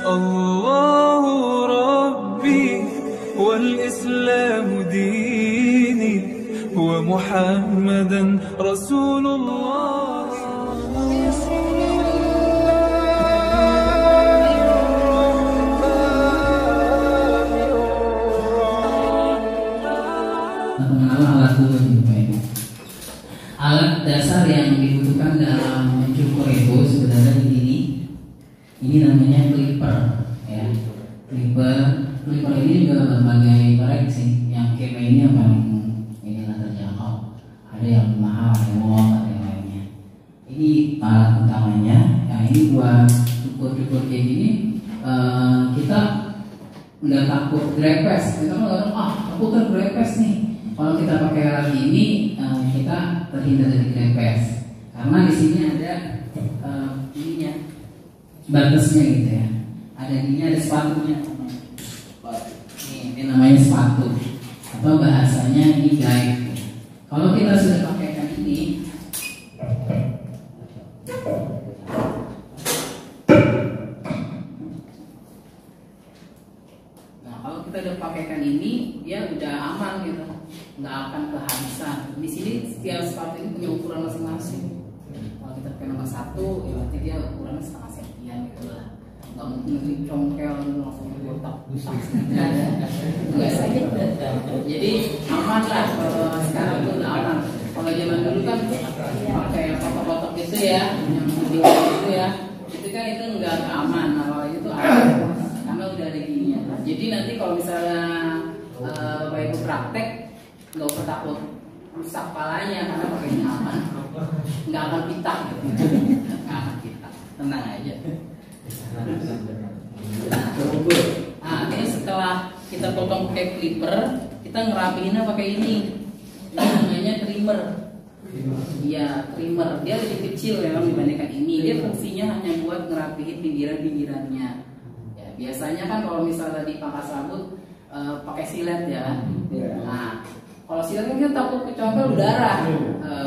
الله ربي والإسلام ديني ومحمدا رسول الله. Alat dasar yang dibutuhkan dalam mencukur itu sebenarnya ini namanya clipper ya. Clipper ini juga berbagai merek sih. Yang Keme ini yang paling inilah terjangkau. Ada yang mahal, ada yang murah, ada yang lainnya. Ini alat utamanya. Yang ini buat cukur-cukur kayak gini, kita nggak takut grepes. Kita nggak takut kan grepes nih. Kalau kita pakai alat ini, kita terhindar dari grepes karena di sini ada ininya, batasnya gitu ya. Ada ininya, ada sepatunya. Ini namanya sepatu atau bahasanya ini guide. Kalau kita sudah pakaikan ini, nah kalau kita udah pakaikan ini, dia udah aman gitu, nggak akan kehabisan. Di sini setiap sepatu ini punya ukuran masing-masing. Kalau kita pakai nomor 1, ya berarti dia ukurannya setengah sentian gitu lah. Nggak mungkin nanti congkel langsung botak. Nggak sih. Jadi aman lah. Kalau sekarang tuh udah aman. Kalau zaman dulu kan pakai kotak-kotak gitu ya, yang gitu ya. Itu kan itu nggak aman. Nah kalau itu aman karena udah ada gininya. Jadi nanti kalau misalnya Bapak Ibu praktek, nggak usah takut rusak palanya karena pakainya aman, nggak akan pitak gitu. Nggak akan pitak, tenang aja. Nah, ini setelah kita potong pakai clipper, kita ngerapiinnya pakai ini namanya trimmer. Iya, trimmer. Dia lebih kecil memang dibandingkan ini. Dia fungsinya hanya buat ngerapiin pinggiran-pinggirannya. Ya, biasanya kan kalau misalnya di pangkas rambut pakai silet ya. Nah, kalau silet kan kita takut kecongkel udara,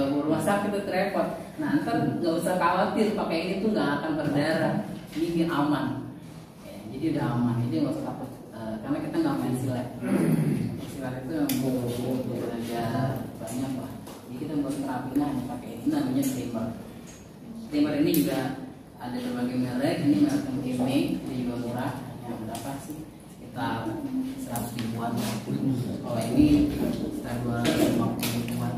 rumah sakit itu repot. Nah, ntar nggak usah khawatir, pakai ini tuh nggak akan berdarah. Ini aman, ya, jadi udah aman. Jadi nggak usah takut, karena kita nggak main silet. Silet itu yang belajar banyak lah. Jadi kita buat terapinya hanya pakai ini, namanya trimmer. Trimmer ini juga ada berbagai merek. Ini merek Keme, ini juga murah. Hanya berapa sih? Sekitar 100 ribuan. Kalau ini sekitar 250 ribuan.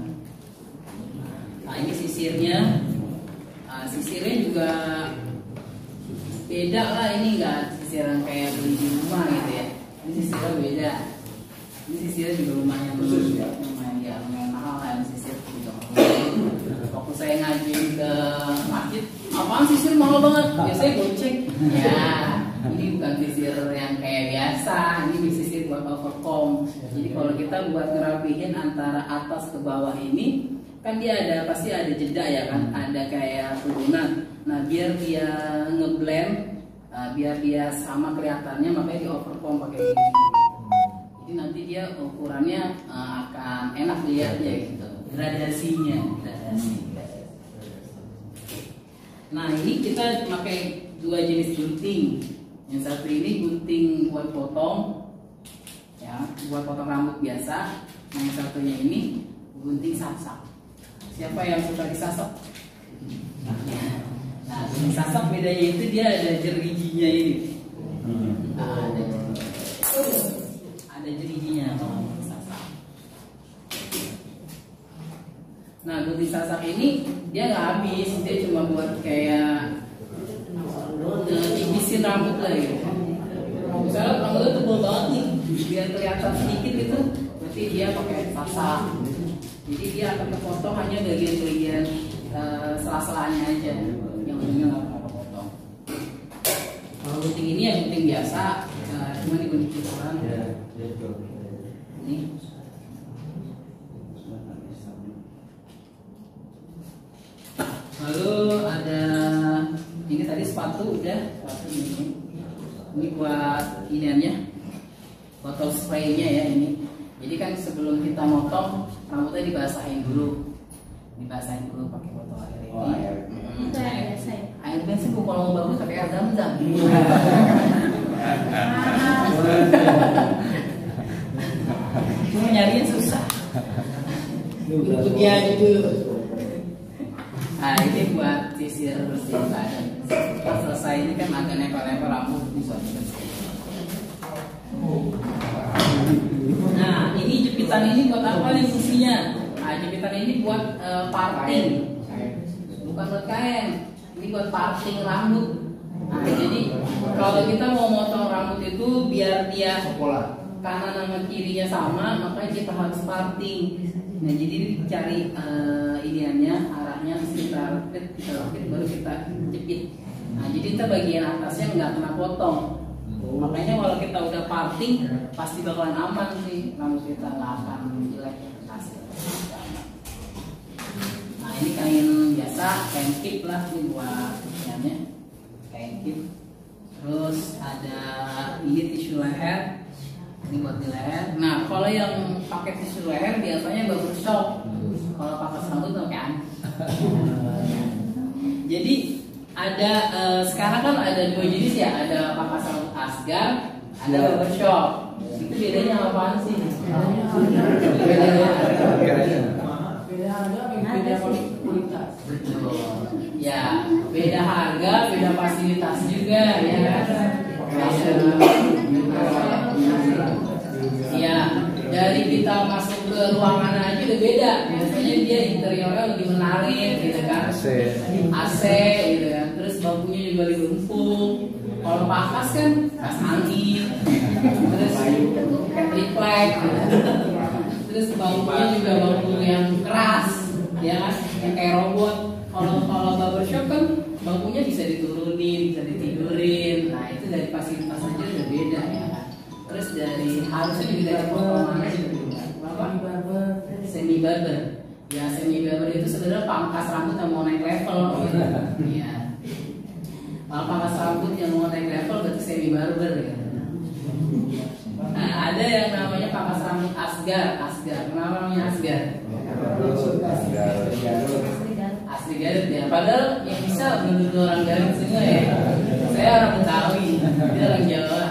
Nah ini sisirnya, sisirnya juga beda lah. Ini nggak sisir yang kayak beli di rumah gitu ya. Ini sisirnya beda. Ini sisirnya juga lumayan mahal lah. Ini sisir juga mahal. Waktu saya ngaji ke masjid, apaan sisir mahal banget? Biasanya goceng. Ya. Ini bukan sisir yang kayak biasa, ini sisir buat overcomb. Jadi kalau kita buat ngerapihin antara atas ke bawah ini, kan dia pasti ada jeda ya kan, ada kayak turunan. Nah biar dia ngeblend, biar dia sama kelihatannya, makanya di overcomb pakai ini. Jadi nanti dia ukurannya akan enak dilihatnya gitu, gradasinya. Nah ini kita pakai 2 jenis gunting. Yang satu ini gunting buat potong, ya, buat potong rambut biasa. Nah yang satunya ini gunting sasak. Siapa yang suka disasak? Nah gunting sasak bedanya itu dia ada jeriginya ini. Nah, ada jeriginya kalau gunting sasak. Nah gunting sasak ini dia nggak habis, dia cuma buat kayak tipisin rambut lah gitu. Misalnya rambutnya tebal banget nih, biar kelihatan sedikit gitu, berarti dia pakai sasak. Jadi dia akan kepotong hanya bagian-bagian sela-selanya aja, yang lainnya nggak akan kepotong. Kalau gunting ini ya gunting biasa, cuma ini gunting cukuran. Ini. Lalu ada ini tadi sepatu udah, sepatu ini buat iniannya, botol spraynya ya ini. Jadi kan sebelum kita motong rambutnya dibasahin dulu pakai botol air ini. Itu air biasa ya? Air biasa kalau mau bagus pakai air zam-zam. Cuma nyariin susah. Pergi aja dulu. Nah ini buat sisir bersih badan. Pas selesai ini kan agak nempel-nempel rambut bisa bersih. Nah ini jepitan ini buat apa nih fungsinya? Nah jepitan ini buat parting, bukan buat kain. Ini buat parting rambut. Nah jadi kalau kita mau motong rambut itu biar dia kanan sama kirinya sama, makanya kita harus parting. Nah jadi cari iniannya, arahnya kita rakit baru kita jepit. Nah jadi kita bagian atasnya nggak kena potong. Makanya kalau kita udah parting pasti bakalan aman sih, rambut kita nggak akan jelek hasil. Nah ini kain biasa, kain kip lah ini buat iniannya, kain kip. Terus ada ini tisu leher. Ini buat di leher. Nah, kalau yang pakai tisu leher biasanya barbershop. Kalau pakai rambut pakai Jadi ada sekarang kan ada dua jenis ya, ada pakai rambut asgar, ada barbershop. Itu bedanya apaan sih? Beda harga, beda kualitas. Ya, beda harga, beda fasilitas juga ya. Ya, dari kita masuk ke ruangan aja udah beda. Biasanya dia interiornya lebih menarik gitu kan. AC gitu kan. Terus bangkunya juga lebih empuk. Kalau pakas kan pas angin. Terus triplek gitu. Terus bangkunya juga bangku yang keras, ya kan, yang kayak robot. Kalau barbershop kan bangkunya bisa diturunin, bisa ditidurin. Nah itu dari fasilitas aja udah beda ya kan. Terus dari harusnya juga dari potongannya juga beda. Apa? Semi barber. Ya semi barber itu sebenarnya pangkas rambut yang mau naik level. Gitu. Ya. Kalau pangkas rambut yang mau naik level berarti semi barber ya. Nah, ada yang namanya pangkas rambut asgar. Kenapa namanya asgar? Asli Garut ya. Padahal yang bisa menurut orang Garut semua ya. Saya orang Betawi, dia orang Jawa.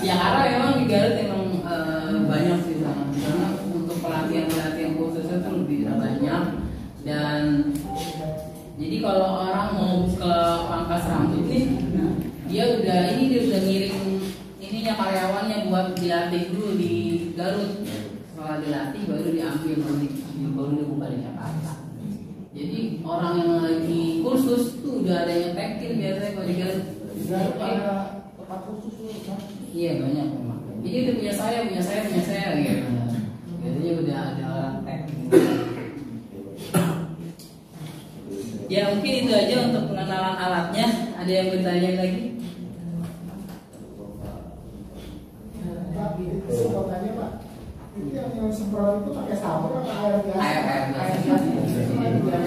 Ya karena memang di Garut memang banyak sih sana. Karena untuk pelatihan khususnya itu lebih banyak. Dan jadi kalau orang mau ke pangkas rambut nih, dia udah ngirim ininya karyawannya buat dilatih dulu di Garut. Setelah dilatih baru diambil baru dibuka di Jakarta. Jadi orang yang lagi kursus tuh udah ada yang tekin biasanya kalau di Garut. Ada tempat khusus tuh. Iya banyak memang. Jadi itu punya saya gitu. Biasanya udah ada orang tekin. Ya mungkin itu aja untuk pengenalan alatnya. Ada yang bertanya lagi? Pak, itu tanya Pak. Itu yang semprot itu pakai sabun atau air biasa? Air biasa.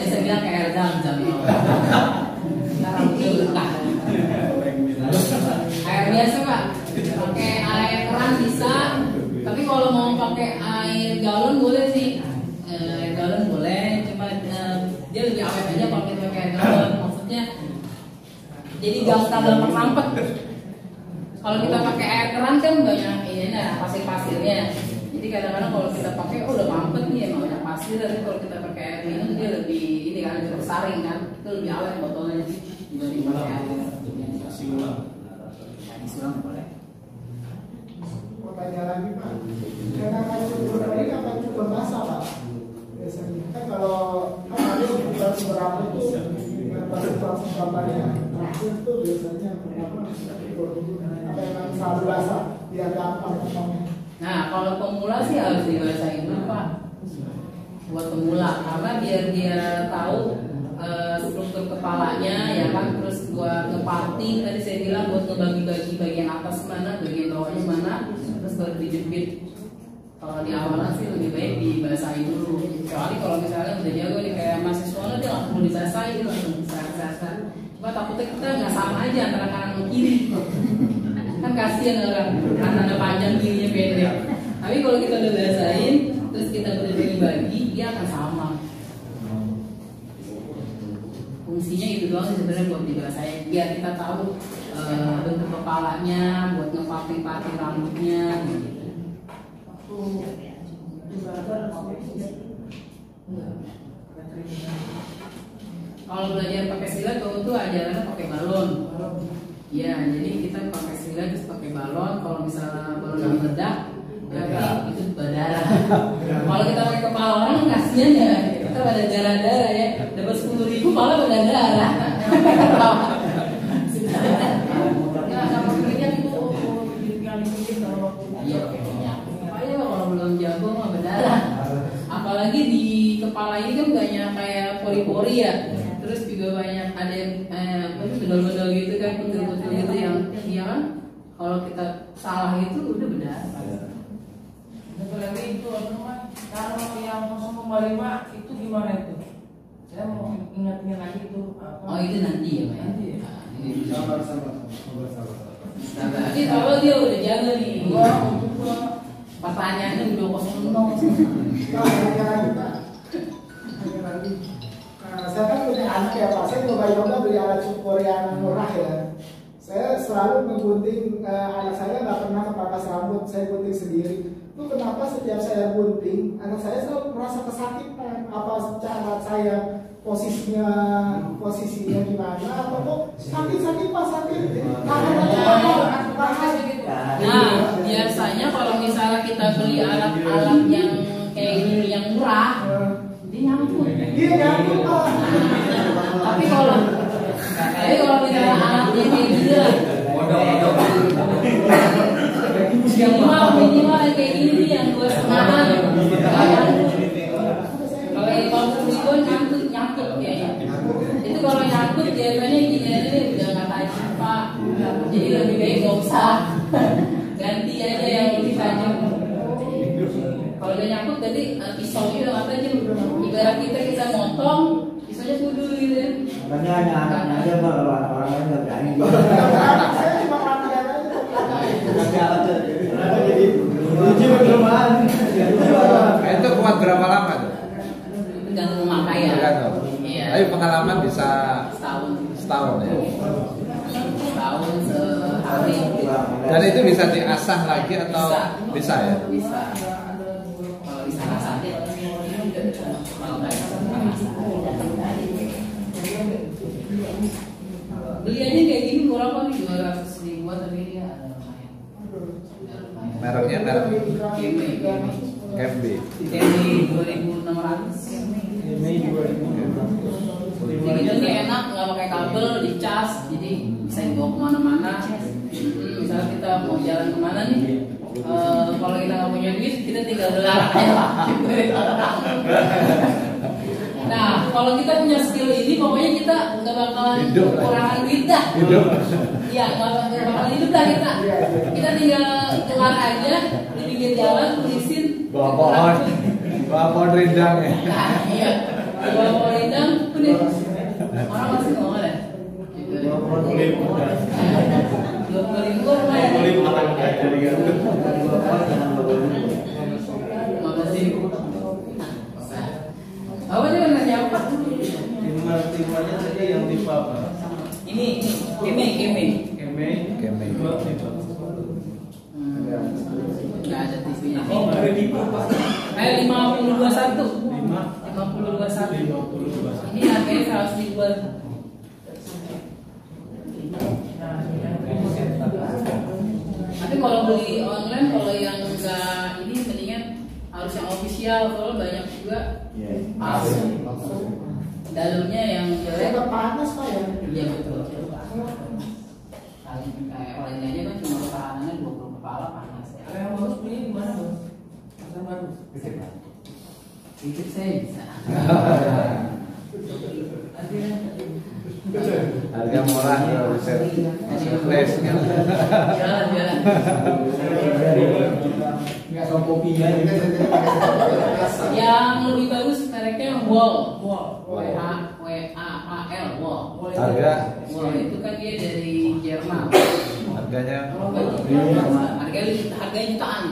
Saya bilang kayak air zam-zam. Sekarang udah berkah. Air biasa Pak. Pakai air keran bisa. Tapi kalau mau pakai air galon boleh sih. Air galon boleh. Cuma dia lebih awet aja kalau kita pakai air galon. Maksudnya jadi gampang rampet. Kalau kita pakai air keran kan banyak ini pasir-pasirnya. Jadi kadang-kadang kalau kita pakai udah mampet nih emang banyak pasir. Tapi kalau kita pakai air minum dia lebih ini kan lebih tersaring kan. Itu lebih awet botolnya dibanding pakai air. Disulam boleh. Mau tanya lagi Pak. Karena kan cukur ini apa cukur basah Pak? Biasanya kan kalau ada cukur berapa itu dengan pasir gambarnya terakhir tuh biasanya apa? Apa yang selalu basah biar gampang potongnya. Nah kalau pemula sih harus dibasahin dulu Pak. Buat pemula karena biar dia tahu struktur kepalanya ya kan. Terus buat ngeparting tadi saya bilang buat ngebagi-bagi bagian atas mana, bagian bawahnya mana. Terus baru dijepit. Kalau di awalan sih lebih baik dibasahin dulu. Kecuali kalau misalnya udah jago nih kayak mahasiswa dia langsung dibasahin, langsung bisa. Cuma takutnya kita nggak sama aja antara kanan dan kiri. Kan kasihan orang kanannya panjang kirinya pendek. Tapi kalau kita udah basahin terus kita udah bagi-bagi dia akan sama. Fungsinya itu doang sebenarnya buat dibasahin biar kita tahu bentuk kepalanya, buat ngepati-pati rambutnya gitu. Kalau belajar pakai silat tuh ajarannya pakai balon. Ya, jadi kita pakai silat terus pakai balon. Kalau misalnya balon meledak, berarti itu berdarah. Kalau kita pakai kepala orang, kasihan ya, kita pada darah-darah ya. Dapat 10.000 malah pada darah. Ya, sama kerja itu iya, ayo kalau belum jago mah berdarah. Apalagi di kepala ini kan banyak kayak pori-pori ya. Terus juga banyak ada bedol-bedol gitu kan, putih-putih gitu yang ya kan. Kalau kita salah itu udah berdarah. Lagi itu kalau yang 0,5 itu gimana itu? Saya mau ingat-ingat lagi itu apa? Oh itu nanti ya, Pak. Nanti ya. Sabar. Tapi kalau dia udah jaga nih, pertanyaannya udah kosong. Saya kan punya anak ya Pak, saya coba beli alat cukur yang murah ya. Saya selalu menggunting anak saya, nggak pernah kepangkas rambut, saya gunting sendiri. Itu kenapa setiap saya gunting, anak saya selalu merasa kesakitan. Apa cara saya posisinya gimana? Atau kok sakit Pak, sakit? Nah, biasanya kalau misalnya kita beli alat-alat yang kayak gini yang murah, dia nyangkut. Iya nyangkut Pak. Tapi kalau misalnya alatnya kayak gitu lah, minimal kayak gini nih yang 2,5. Kalau yang 50.000 nyangkut kayaknya. Itu kalau nyangkut biasanya gini aja udah nggak tajam Pak. Jadi lebih baik nggak usah, ganti aja yang lebih tajam. Kalau udah nyangkut jadi pisaunya udah nggak tajam. Ibarat kita motong, pisaunya kudu gitu ya. Makanya hanya anaknya aja Pak, kalau orang lain nggak berani. Saya cuma latihan aja. Nggak aja. Jadi uji berdomaan. Itu kuat berapa lama tuh? Tergantung memakai ya. Tergantung. Iya. Tapi pengalaman bisa setahun ya. Setahun sehari. Dan itu bisa diasah lagi atau bisa ya? Bisa. Kalau bisa asah deh. Kalau nggak bisa asah. Beli aja kayak gini murah kok nih, 200.000 tapi dia ada lumayan. Mereknya merek KMB. KMB. KMB 2.600. Jadi ini enak, nggak pakai kabel, dicas, jadi bisa dibawa kemana-mana. Misalnya kita mau jalan kemana nih, kalau kita nggak punya duit, kita tinggal gelar aja lah. Nah, kalau kita punya skill ini, pokoknya kita nggak bakalan kekurangan duit dah. Iya, nggak bakalan hidup dah kita. Kita tinggal keluar aja di pinggir jalan, tulisin. Bawa pohon rindang ya. Nah, iya. Bawa pohon rindang, udah. Orang masih ngomong ada. 25 apa dia nanya apa? Timnya saja yang di Papa. Ini Keme. Nggak ada TV-nya. Oh, ada di Papa. Kayak 5021. Ini harganya 100.000. Tapi kalau beli online, kalau yang enggak ini mendingan harus yang official, kalau banyak juga palsu. Dalamnya yang jelek. Saya panas Pak ya. Iya betul. Kayak lain aja kan cuma pertahanannya 20 kepala panas ya. Yang bagus beli di mana Bos? Pasar baru. Itu saya bisa. Harga murah kalau bisa flash kan. Jalan. Nggak sama kopinya. Yang lebih bagus mereknya Wall. WAAL Wall. Harga Itu kan dia dari Jerman. harganya Harganya jutaan.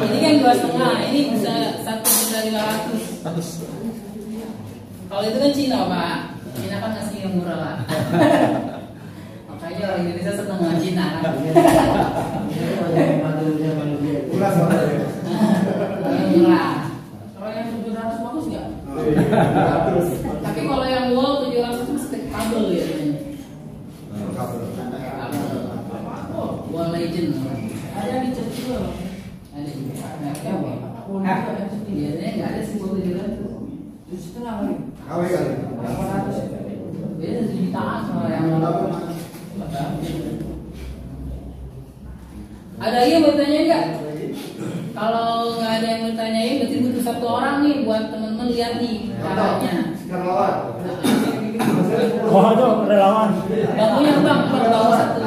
Ini kan 2,5, ini bisa 1.500.000. Kalau itu kan Cina Pak, Cina kan ngasih yang murah lah. Makanya orang Indonesia seneng sama Cina kan. Ulas banget ya. Murah. Kalau yang 700 bagus nggak? Terus. Tapi kalau yang wall 700 itu mesti kabel ya. Wall Legend. Ada yang dicat juga loh. Ada juga. Mereka apa? Biasanya Biasanya nggak ada sih wall 700. 7,5 kali. Kali kali. 800 ya. Biasanya jutaan kalau yang ada yang mau tanya nggak? Kalau nggak ada yang mau tanyain, berarti butuh satu orang nih buat teman-teman lihat nih caranya. Sekarang lawan. Oh, itu relawan. Bangkunya bang, bawa satu.